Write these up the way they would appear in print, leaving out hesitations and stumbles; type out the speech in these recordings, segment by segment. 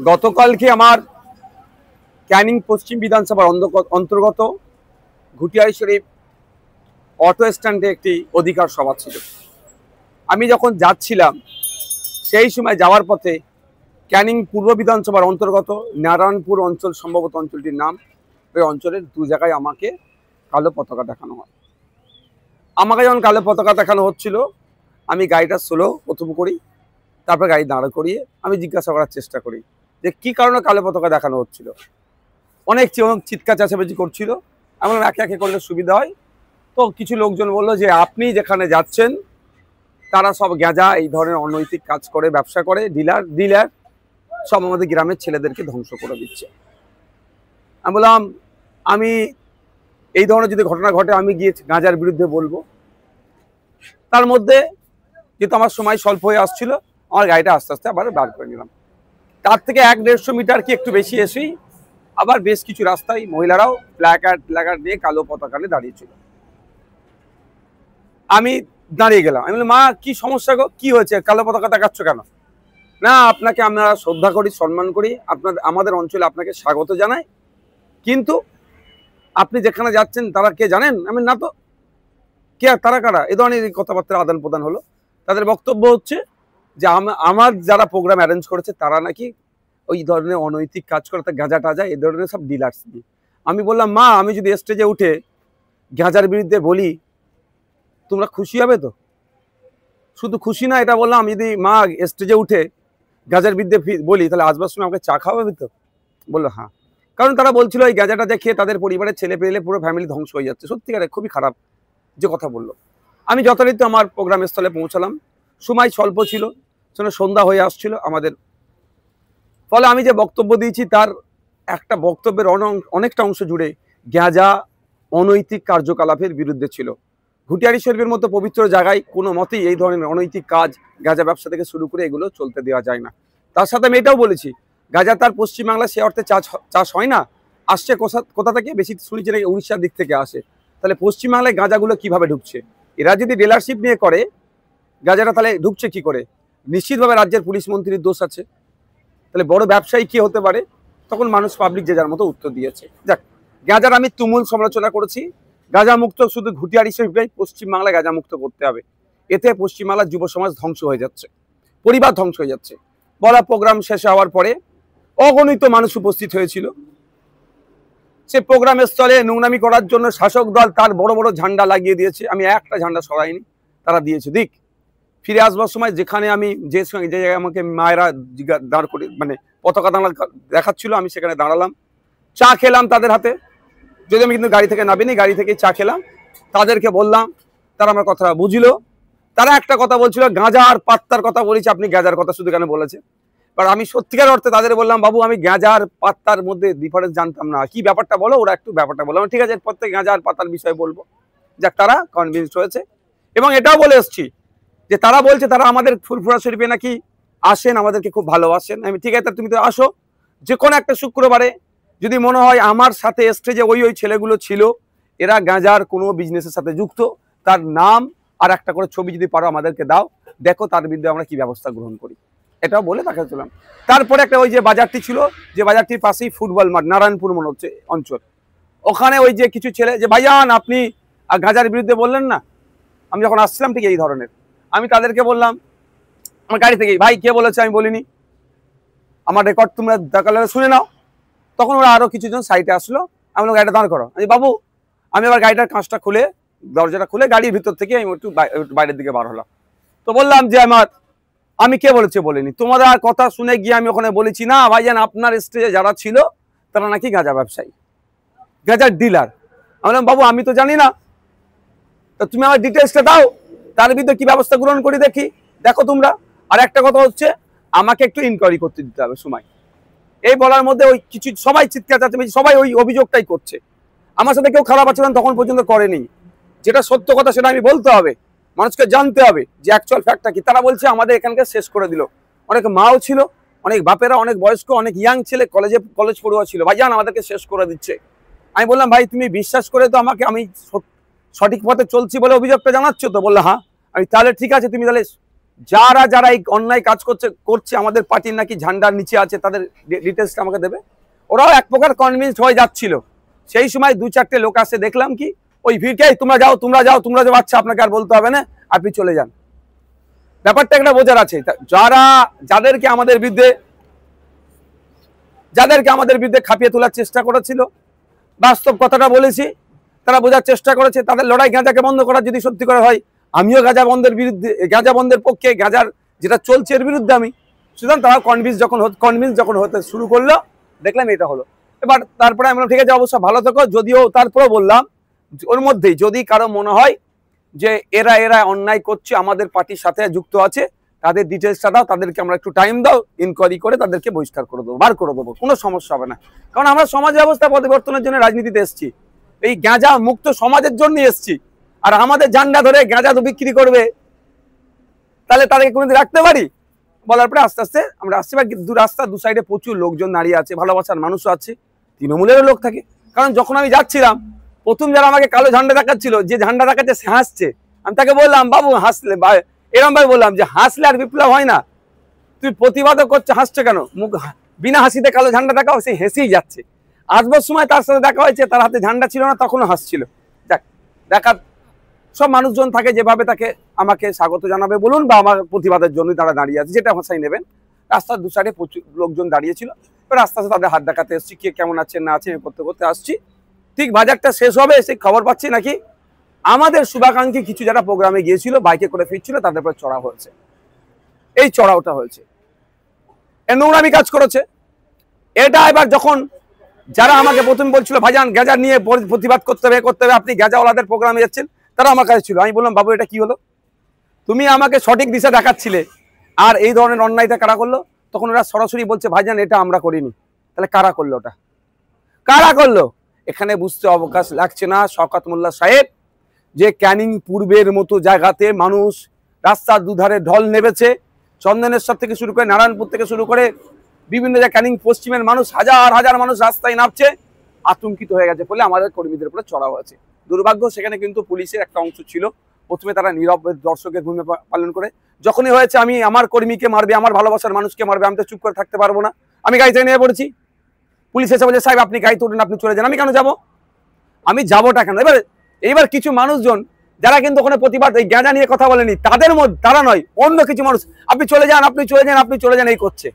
গতকালকে আমার ক্যানিং পশ্চিম বিধানসভার অন্তর্গত ঘুটিয়ারি শরীফ অটো স্ট্যান্ডে একটি অধিকার সভা ছিল। আমি যখন যাচ্ছিলাম সেই সময় যাওয়ার পথে ক্যানিং পূর্ব বিধানসভার অন্তর্গত নারায়ণপুর অঞ্চল, সম্ভবত অঞ্চলটির নাম, ওই অঞ্চলের দু জায়গায় আমাকে কালো পতাকা দেখানো হয়। আমাকে যখন কালো পতাকা দেখানো হচ্ছিল, আমি গাড়িটা স্লো প্রথম করি, তারপর গাড়ি দাঁড়া করিয়ে আমি জিজ্ঞাসা করার চেষ্টা করি যে কী কারণে কালো পতাকা দেখানো হচ্ছিল। অনেক চিৎকার চেঁচামেচি করছিল। এমন একে একে করলে সুবিধা হয়। তো কিছু লোকজন বললো যে আপনি যেখানে যাচ্ছেন তারা সব গেঁজা, এই ধরনের অনৈতিক কাজ করে, ব্যবসা করে, ডিলার সব আমাদের গ্রামের ছেলেদেরকে ধ্বংস করে দিচ্ছে। আমি বললাম আমি এই ধরনের যদি ঘটনা ঘটে আমি গিয়ে গাঁজার বিরুদ্ধে বলবো। তার মধ্যে যেহেতু আমার সময় স্বল্প হয়ে আসছিল, আমার গাড়িটা আস্তে আস্তে আবার বার করে নিলাম। তার থেকে 1-150 মিটার কি একটু বেশি এসেই আবার বেশ কিছু রাস্তায় মহিলারাও প্ল্যাকার্ড নিয়ে কালো পতাকা নিয়ে দাঁড়িয়েছিল। আমি দাঁড়িয়ে গেলাম। আমি বললাম, মা কি সমস্যা গো, কি হয়েছে, কালো পতাকা দেখাচ্ছ কেন? না, আপনাকে আমরা শ্রদ্ধা করি, সম্মান করি, আমাদের অঞ্চলে আপনাকে স্বাগত জানাই, কিন্তু আপনি যেখানে যাচ্ছেন তারা কে জানেন? আমি না তো। কে, তারা কারা? এ ধরনের কথাবার্তা আদান প্রদান হলো। তাদের বক্তব্য হচ্ছে যে আমার যারা প্রোগ্রাম অ্যারেঞ্জ করেছে তারা নাকি ওই ধরনের অনৈতিক কাজ করে, তা গাঁজা টাজা এ ধরনের সব ডিলার্স দিয়ে। আমি বললাম, মা আমি যদি স্টেজে উঠে গাঁজার বিরুদ্ধে বলি তোমরা খুশি হবে তো? শুধু খুশি না, এটা বললাম, আমি যদি মা স্টেজে উঠে গাঁজার বিরুদ্ধে বলি তাহলে আসবার সময় আমাকে চা খাওয়াবে তো? বললো হ্যাঁ। কারণ তারা বলছিল এই গাঁজাটা দেখে তাদের পরিবারের ছেলে পেলে পুরো ফ্যামিলি ধ্বংস হয়ে যাচ্ছে। সত্যিকারে খুবই খারাপ যে কথা বললো। আমি যথারীতি আমার প্রোগ্রাম স্থলে পৌঁছালাম। সময় স্বল্প ছিল, সন্ধ্যা হয়ে আসছিল আমাদের। ফলে আমি যে বক্তব্য দিয়েছি তার একটা বক্তব্যের অনেকটা অংশ জুড়ে গাঁজা, অনৈতিক কার্যকলাপের বিরুদ্ধে ছিল। ঘুটিয়ারি শরীফের মতো পবিত্র জায়গায় কোনো মতেই এই ধরনের অনৈতিক কাজ, গাঁজা ব্যবসা থেকে শুরু করে এগুলো চলতে দেওয়া যায় না। তার সাথে আমি এটাও বলেছি, গাঁজা তার পশ্চিমবাংলায় সে অর্থে চাষ হয় না, আসছে কোথা থেকে? বেশি শুনেছি নাকি উড়িষ্যার দিক থেকে আসে। তাহলে পশ্চিমবাংলায় গাঁজাগুলো কিভাবে ঢুকছে? এরা যদি ডিলারশিপ নিয়ে করে গাঁজাটা, তাহলে ঢুকছে কি করে? নিশ্চিতভাবে রাজ্যের পুলিশ মন্ত্রীর দোষ আছে। তাহলে বড় ব্যবসায়ী কি হতে পারে? তখন মানুষ পাবলিক যে যার মতো উত্তর দিয়েছে। যাক, গাঁজার আমি তুমুল সমালোচনা করেছি। গাঁজা মুক্ত শুধু ঘুটিয়ারি শরীফটাই পশ্চিমবাংলায় গাঁজা মুক্ত করতে হবে। এতে পশ্চিমবাংলার যুব সমাজ ধ্বংস হয়ে যাচ্ছে, পরিবার ধ্বংস হয়ে যাচ্ছে। বলা প্রোগ্রাম শেষ হওয়ার পরে অগণিত মানুষ উপস্থিত হয়েছিল। সে প্রোগ্রামের স্থলে নোংরামি করার জন্য শাসক দল তার বড় বড় ঝান্ডা লাগিয়ে দিয়েছে। আমি একটা ঝান্ডা সরাইনি, তারা দিয়েছে দিক। ফিরে আসবার সময় যেখানে আমি যে জায়গায় আমাকে মায়েরা দাঁড় করে মানে পতাকা দাঁড়া দেখাচ্ছিল, আমি সেখানে দাঁড়ালাম, চা খেলাম তাদের হাতে। যদি আমি কিন্তু গাড়ি থেকে নামিনি, গাড়ি থেকে চা খেলাম, তাদেরকে বললাম, তারা আমার কথা বুঝলো। তারা একটা কথা বলছিল, গাঁজা আর পাত্তার কথা বলেছি, আপনি গাঁজার কথা শুধু কেন বলেছে? আর আমি সত্যিকার অর্থে তাদের বললাম, বাবু আমি গাঁজা আর পাত্তার মধ্যে ডিফারেন্স জানতাম না, কি ব্যাপারটা বলো। ওরা একটু ব্যাপারটা বললাম, ঠিক আছে এরপর থেকে গাঁজা আর পাত্তার বিষয়ে বলবো। যাক, তারা কনভিন্স হয়েছে। এবং এটাও বলে এসছি যে তারা বলছে তারা আমাদের ফুরফুরা শরীফে নাকি আসেন, আমাদেরকে খুব ভালোবাসেন। আমি ঠিক আছে, তুমি তো আসো যে কোনো একটা শুক্রবারে। যদি মনে হয় আমার সাথে স্টেজে ওই ছেলেগুলো ছিল, এরা গাঁজার কোনো বিজনেসের সাথে যুক্ত, তার নাম আর একটা করে ছবি যদি পারো আমাদেরকে দাও, দেখো তার বিরুদ্ধে আমরা কি ব্যবস্থা গ্রহণ করি। এটাও বলে তাকে চলাম। তারপরে একটা ওই যে বাজারটি ছিল, যে বাজারটির পাশেই ফুটবল মাঠ, নারায়ণপুর মনে হচ্ছে অঞ্চল, ওখানে ওই যে কিছু ছেলে যে ভাইজান আপনি গাঁজার বিরুদ্ধে বললেন না। আমি যখন আসছিলাম ঠিক এই ধরনের, আমি তাদেরকে বললাম আমার গাড়ি থেকে, ভাই কে বলেছে আমি বলিনি, আমার রেকর্ড তোমরা দেখালে শুনে নাও। তখন ওরা আরো কিছুজন সাইডে আসলো। আমি বললাম গাড়িটা দাঁড় করো। আমি বাবু, আমি আবার গাড়িটার কাঁচটা খুলে, দরজাটা খুলে গাড়ির ভিতর থেকে আমি একটু বাইরের দিকে বার হলাম। তো বললাম যে আমি কে বলেছে বলিনি, তোমাদের আর কথা শুনে গিয়ে আমি ওখানে বলেছি না ভাইজান আপনার স্টেজে যারা ছিল তারা নাকি গাঁজা ব্যবসায়ী, গাঁজার ডিলার। আমি বললাম বাবু আমি তো জানি না, তো তুমি আমার ডিটেলসটা দাও, তার বিরুদ্ধে কি ব্যবস্থা গ্রহণ করি দেখি, দেখো তোমরা। আর একটা কথা হচ্ছে, আমাকে একটু ইনকোয়ারি করতে দিতে হবে সময়। এই বলার মধ্যে ওই কিছু সবাই চিৎকার চাচ্ছে, সবাই ওই অভিযোগটাই করছে। আমার সাথে কেউ খারাপ আচরণ তখন পর্যন্ত করেনি। যেটা সত্য কথা সেটা আমি বলতে হবে, মানুষকে জানতে হবে যে অ্যাকচুয়াল ফ্যাক্টটা কি। তারা বলছে আমাদের এখানকে শেষ করে দিল। অনেক মাও ছিল, অনেক বাপেরা, অনেক বয়স্ক, অনেক ইয়াং ছেলে, কলেজ পড়ুয়া ছিল, ভাইজান আমাদেরকে শেষ করে দিচ্ছে। আমি বললাম ভাই তুমি বিশ্বাস করে তো আমাকে আমি সঠিক পথে চলছি বলে অভিযোগটা জানাচ্ছ তো? বললো হ্যাঁ। আমি তাহলে ঠিক আছে, তুমি তাহলে যারা যারা এই অন্যায় কাজ করছে আমাদের পার্টির নাকি ঝান্ডার নিচে আছে, তাদের ডিটেলসটা আমাকে দেবে। ওরাও এক প্রকার কনভিন্স হয়ে যাচ্ছিল। সেই সময় 2-4টে লোক আসে, দেখলাম কি ওই ভিড়কে, তোমরা যাও তোমরা যাও তোমরা যাও, আচ্ছা আপনাকে আর বলতে হবে না, আপনি চলে যান। ব্যাপারটা একটা বোঝার আছে। যাদেরকে আমাদের বিরুদ্ধে খাপিয়ে তোলার চেষ্টা করেছিল, বাস্তব কথাটা বলেছি, তারা বোঝার চেষ্টা করেছে তাদের লড়াই গাঁজাকে বন্ধ করার যদি সত্যি করে হয়, আমিও গাঁজা বন্ধের পক্ষে, গাঁজার যেটা চলছে এর বিরুদ্ধে আমি। সুতরাং তারা কনভিন্স যখন হতে শুরু করলো, দেখলাম এটা হলো। এবার তারপরে আমি বললাম ঠিক আছে অবশ্য ভালো থেকো, যদিও তারপরেও বললাম ওর মধ্যেই যদি কারো মনে হয় যে এরা অন্যায় করছে, আমাদের পার্টির সাথে যুক্ত আছে, তাদের ডিটেলসটা দাও, তাদেরকে আমরা একটু টাইম দাও, ইনকোয়ারি করে তাদেরকে বহিষ্কার করে দেবো, বার করে দেবো, কোনো সমস্যা হবে না। কারণ আমরা সমাজ ব্যবস্থা পরিবর্তনের জন্য রাজনীতিতে এসেছি, এই গাঁজা মুক্ত সমাজের জন্য এসেছি। আর আমাদের ঝান্ডা ধরে গাঁজা তো বিক্রি করবে, তাহলে তাদেরকে কোনোদিন রাখতে পারি? বলার পরে আস্তে আস্তে আমরা আসছি। বা রাস্তার দু সাইডে প্রচুর লোকজন দাঁড়িয়ে আছে, ভালোবাসার মানুষও আছে, তৃণমূলেরও লোক থাকে। কারণ যখন আমি যাচ্ছিলাম, প্রথম যারা আমাকে কালো ঝান্ডা দেখাচ্ছিল, যে ঝান্ডা দেখাচ্ছে সে হাসছে, আমি তাকে বললাম বাবু হাসলে, এরম ভাবে বললাম যে হাসলে আর বিপ্লব হয় না, তুই প্রতিবাদও করছে, হাসছে কেন? মুখ বিনা হাসিতে কালো ঝান্ডা দেখাও, সে হেসেই যাচ্ছে। আসবার সময় তার সাথে দেখা হয়েছে, তার হাতে ঝান্ডা ছিল না, তখনও হাসছিল। দেখার সব মানুষজন থাকে যেভাবে তাকে আমাকে স্বাগত জানাবে বলুন, বা আমার প্রতিবাদের জন্যই তারা দাঁড়িয়ে আছে, যেটা ভাষাই নেবেন। রাস্তার দু সাইডে প্রচুর লোকজন দাঁড়িয়েছিল, এবার আস্তে আস্তে তাদের হাত দেখাতে এসেছি, কে কেমন আছে না আছে করতে করতে আসছি। ঠিক বাজারটা শেষ হবে, সেই খবর পাচ্ছি নাকি আমাদের শুভাকাঙ্ক্ষী কিছু যারা প্রোগ্রামে গিয়েছিল, বাইকে করে ফিরছিল, তাদের উপর চড়া হয়েছে। এই চড়াওটা হয়েছে, নোংরামি কাজ করেছে। এটা এবার যখন যারা আমাকে প্রথম বলছিল ভাইজান গাঁজা নিয়ে প্রতিবাদ করতে হবে, আপনি গাঁজাওয়ালাদের প্রোগ্রামে যাচ্ছেন, তারা আমার কাছে ছিল। আমি বললাম বাবু এটা কি হলো? তুমি আমাকে সঠিক দিশা দেখাচ্ছিলে, আর এই ধরনের অন্যায়টা কারা করলো? তখন ওরা সরাসরি বলছে ভাইজান এটা আমরা করিনি। তাহলে কারা করলো? ওটা কারা করলো? এখানে বুঝতে অবকাশ লাগছে না শওকত মোল্লা সাহেব, যে ক্যানিং পূর্বের মতো জায়গাতে মানুষ রাস্তার দুধারে ঢল নেমেছে, চন্দনেশ্বর থেকে শুরু করে নারায়ণপুর থেকে শুরু করে বিভিন্ন জায়গায় ক্যানিং পশ্চিমের মানুষ, হাজার হাজার মানুষ রাস্তায় নামছে, আতঙ্কিত হয়ে গেছে বলে আমাদের কর্মীদের উপরে চড়া হয়েছে। দুর্ভাগ্য সেখানে কিন্তু পুলিশের একটা অংশ ছিল, প্রথমে তারা নীরব দর্শকের ভূমিকা পালন করে। যখনই হয়েছে আমি আমার কর্মীকে মারবে, আমার ভালোবাসার মানুষকে মারবে, আমি তো চুপ করে থাকতে পারবো না, আমি গাড়িতে নিয়ে পড়েছি। পুলিশ এসে বলছে সাহেব আপনি গাড়িতে উঠুন, আপনি চলে যান। আমি কেন যাবো? আমি যাবোটা কেন? এবার কিছু মানুষজন যারা কিন্তু ওখানে প্রতিবাদ এই গাঁজা নিয়ে কথা বলেনি, তাদের মধ্যে তারা নয়, অন্য কিছু মানুষ আপনি চলে যান, আপনি চলে যান, আপনি চলে যান এই করছে।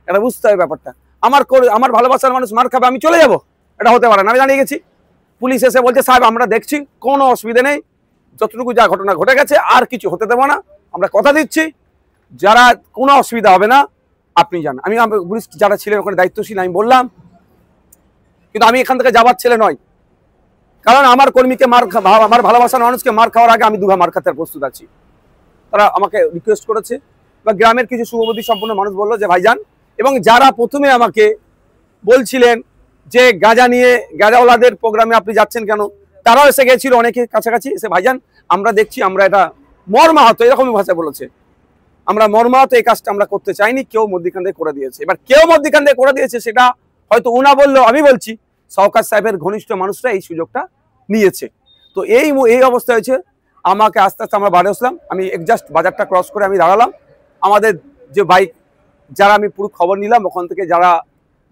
এটা বুঝতে হবে ব্যাপারটা। আমার ভালোবাসার মানুষ মার খাবে, আমি চলে যাবো? এটা হতে পারে না। আমি জানিয়ে গেছি, পুলিশ এসে বলছে সাহেব আমরা দেখছি, কোনো অসুবিধা নেই, যতটুকু যা ঘটনা ঘটে গেছে আর কিছু হতে দেবো না, আমরা কথা দিচ্ছি, যারা কোনো অসুবিধা হবে না, আপনি যান। আমি পুলিশ যারা ছিলেন ওখানে দায়িত্বশীল, আমি বললাম, কিন্তু আমি এখান থেকে যাবার ছেলে নয়, কারণ আমার কর্মীকে আমার ভালোবাসার মানুষকে মার খাওয়ার আগে আমি দুঘা মার খাতে প্রস্তুত আছি। তারা আমাকে রিকোয়েস্ট করেছে, বা গ্রামের কিছু শুভবুদ্ধি সম্পন্ন মানুষ বললো যে ভাইজান, এবং যারা প্রথমে আমাকে বলছিলেন যে গাঁজা নিয়ে গাঁজাওয়ালাদের প্রোগ্রামে আপনি যাচ্ছেন কেন, তারাও এসে গেছিল অনেকে কাছাকাছি এসে, ভাইজান আমরা দেখছি, আমরা এটা মর্মাহত, এরকমই ভাষায় বলেছে, আমরা মর্মাহত, এই কাজটা আমরা করতে চাইনি, কেউ মধ্যিখান থেকে করে দিয়েছে। এবার কেউ মধ্যিখান থেকে করে দিয়েছে সেটা হয়তো উনা বললো, আমি বলছি শওকত সাহেবের ঘনিষ্ঠ মানুষরা এই সুযোগটা নিয়েছে। তো এই অবস্থা হয়েছে। আমাকে আস্তে আস্তে আমরা বাড়ি আসলাম, আমি জাস্ট বাজারটা ক্রস করে আমি দাঁড়ালাম। আমাদের যে বাইক যারা, আমি পুরো খবর নিলাম ওখান থেকে,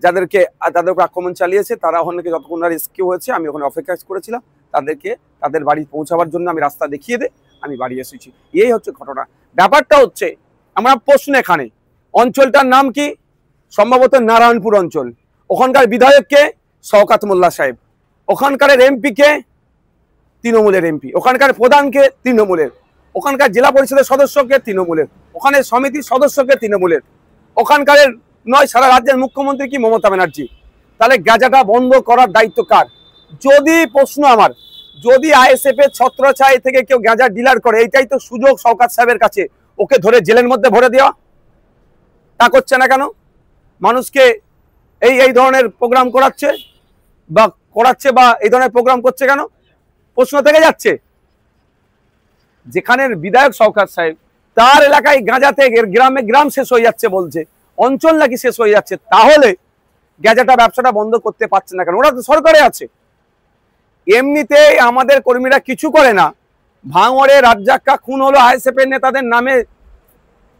যাদেরকে তাদের উপর আক্রমণ চালিয়েছে, তারা ওখান থেকে যতক্ষণ রেস্কিউ হয়েছে, আমি ওখানে অপেক্ষা করেছিলাম তাদেরকে তাদের বাড়ি পৌঁছাবার জন্য। আমি রাস্তা দেখিয়ে আমি বাড়ি এসেছি। এই হচ্ছে ঘটনা। ব্যাপারটা হচ্ছে আমরা প্রশ্ন এখানে, অঞ্চলটার নাম কি? সম্ভবত নারায়ণপুর অঞ্চল। ওখানকার বিধায়ককে শওকত মোল্লা সাহেব, ওখানকার এমপি কে তৃণমূলের এমপি, ওখানকার প্রধানকে তৃণমূলের, ওখানকার জেলা পরিষদের সদস্যকে তৃণমূলের, ওখানে সমিতির সদস্যকে তৃণমূলের, ওখানকার নয় সারা রাজ্যের মুখ্যমন্ত্রী কি মমতা ব্যানার্জি। তাহলে গাঁজাটা বন্ধ করার দায়িত্ব কার? যদি প্রশ্ন আমার, যদি আইএসএফ এর ছত্রছায়া থেকে কেউ গাঁজা ডিলার করে, এইটাই তো সুযোগ শওকত সাহেবের কাছে, ওকে ধরে জেলের মধ্যে ভরে দেওয়া। তা করছে না কেন? মানুষকে এই ধরনের প্রোগ্রাম করাচ্ছে বা এই ধরনের প্রোগ্রাম করছে কেন? প্রশ্ন থেকে যাচ্ছে। যেখানের বিধায়ক শওকত সাহেব, তার এলাকায় গাঁজাতে গ্রাম শেষ হয়ে যাচ্ছে বলছে, অঞ্চল নাকি শেষ হয়ে যাচ্ছে, তাহলে গাঁজাটা ব্যবসাটা বন্ধ করতে পারছে না কেন? ওরা তো সরকারে আছে। এমনিতেই আমাদের কর্মীরা কিছু করে না, ভাঙড়ে রাজ্জাক্কা খুন হলো আইএসএফ এর নেতাদের নামে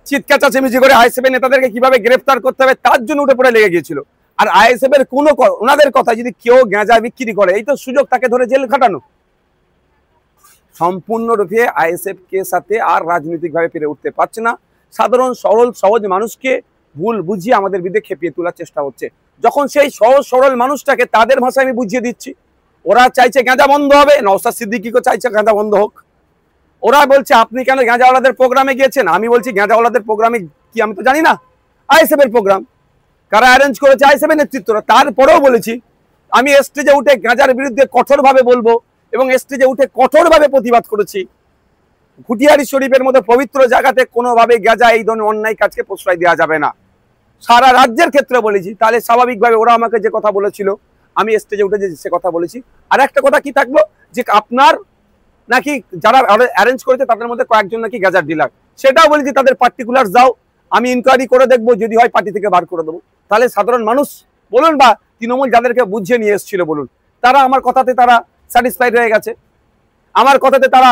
চিৎকার চেঁচামেচি করে আইএসএফ এর নেতাদেরকে কিভাবে গ্রেফতার করতে হবে তার জন্য উঠে পড়ে লেগে গিয়েছিল। আর আইএসএফ এর কোনো ওনাদের কথা যদি কেউ গাঁজা বিক্রি করে, এই তো সুযোগ তাকে ধরে জেল খাটানো। সম্পূর্ণরূপে আইএসএফ কে সাথে আর রাজনৈতিকভাবে পেরে উঠতে পারছে না। সাধারণ সরল সহজ মানুষকে ভুল বুঝিয়ে আমাদের বিরুদ্ধে খেপিয়ে তোলার চেষ্টা হচ্ছে। যখন সেই সহজ সরল মানুষটাকে তাদের ভাষায় আমি বুঝিয়ে দিচ্ছি, ওরা চাইছে গাঁজা বন্ধ হবে, নওশাদ সিদ্দিকীও চাইছে গাঁজা বন্ধ হোক। ওরা বলছে আপনি কেন গাঁজাওয়ালাদের প্রোগ্রামে গিয়েছেন? আমি বলছি গাঁজাওয়ালাদের প্রোগ্রামে কি আমি তো জানি না, আইএসএফ এর প্রোগ্রাম, কারা অ্যারেঞ্জ করেছে আইএসএফ এর নেতৃত্বরা। তারপরেও বলেছি আমি স্টেজে উঠে গাঁজার বিরুদ্ধে কঠোরভাবে বলবো এবং স্টেজে উঠে কঠোরভাবে প্রতিবাদ করেছি। ঘুটিয়ারি শরীফের মতো পবিত্র জায়গাতে কোনোভাবে গাঁজা এই ধরনের অন্যায় কাজকে প্রশ্রয় দেওয়া যাবে না, সারা রাজ্যের ক্ষেত্রে বলেছি। তাহলে স্বাভাবিকভাবে ওরা আমাকে যে কথা বলেছিল আমি স্টেজে উঠে যে সে কথা বলেছি। আর একটা কথা কি থাকলো যে আপনার নাকি যারা অ্যারেঞ্জ করেছে তাদের মধ্যে কয়েকজন নাকি গাঁজার ডিলার, সেটাও বলেছি তাদের পার্টিকুলার যাও, আমি ইনকোয়ারি করে দেখবো, যদি হয় পার্টি থেকে বার করে দেবো। তাহলে সাধারণ মানুষ বলুন বা তৃণমূল যাদেরকে বুঝিয়ে নিয়ে এসেছিল বলুন, তারা আমার কথাতে তারা স্যাটিসফাইড হয়ে গেছে, আমার কথাতে তারা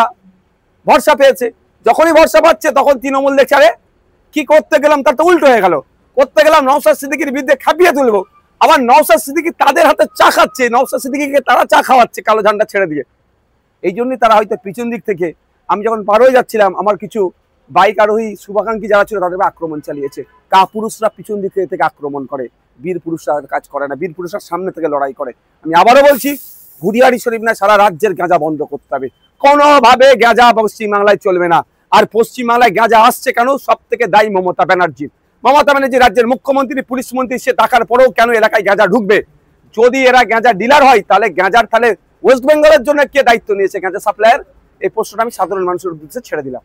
ভরসা পেয়েছে। যখনই ভরসা পাচ্ছে তখন তৃণমূল দেখছে আরে কি করতে গেলাম তার তো উল্টো হয়ে গেল, করতে গেলাম নওশাদ সিদ্দিকীর বিরুদ্ধে খাপিয়ে তুলবো, আবার নওশাদ সিদ্দিকী তাদের হাতে চা খাচ্ছে, নওশাদ সিদ্দিকীকে তারা চা খাওয়াচ্ছে কালো ঝান্ডা ছেড়ে দিয়ে। এই জন্যই তারা হয়তো পিছন দিক থেকে, আমি যখন পার হয়ে যাচ্ছিলাম আমার কিছু বাইক আরোহী শুভাকাঙ্ক্ষী যারা ছিল তাদের আক্রমণ চালিয়েছে। পুরুষরা পিছন দিক থেকে আক্রমণ করে, বীর পুরুষরা কাজ করে না, বীর পুরুষরা সামনে থেকে লড়াই করে। আমি আবারও বলছি ঘুরিয়ারি শরীফ না, সারা রাজ্যের গাঁজা বন্ধ করতে হবে, কোনোভাবে গাঁজা পশ্চিমবাংলায় চলবে না। আর পশ্চিমবাংলায় গাঁজা আসছে কেন? সব থেকে দায়ী মমতা ব্যানার্জি। মমতা ব্যানার্জি রাজ্যের মুখ্যমন্ত্রী, পুলিশ মন্ত্রী, সে টাকার পরেও কেন এলাকায় গাঁজা ঢুকবে? যদি এরা গাঁজা ডিলার হয় তাহলে গাঁজার তাহলে ওয়েস্ট বেঙ্গলের জন্য কে দায়িত্ব নিয়েছে গাঁজা সাপ্লাইয়ের? এই প্রশ্নটা আমি সাধারণ মানুষের উদ্দেশ্যে ছেড়ে দিলাম।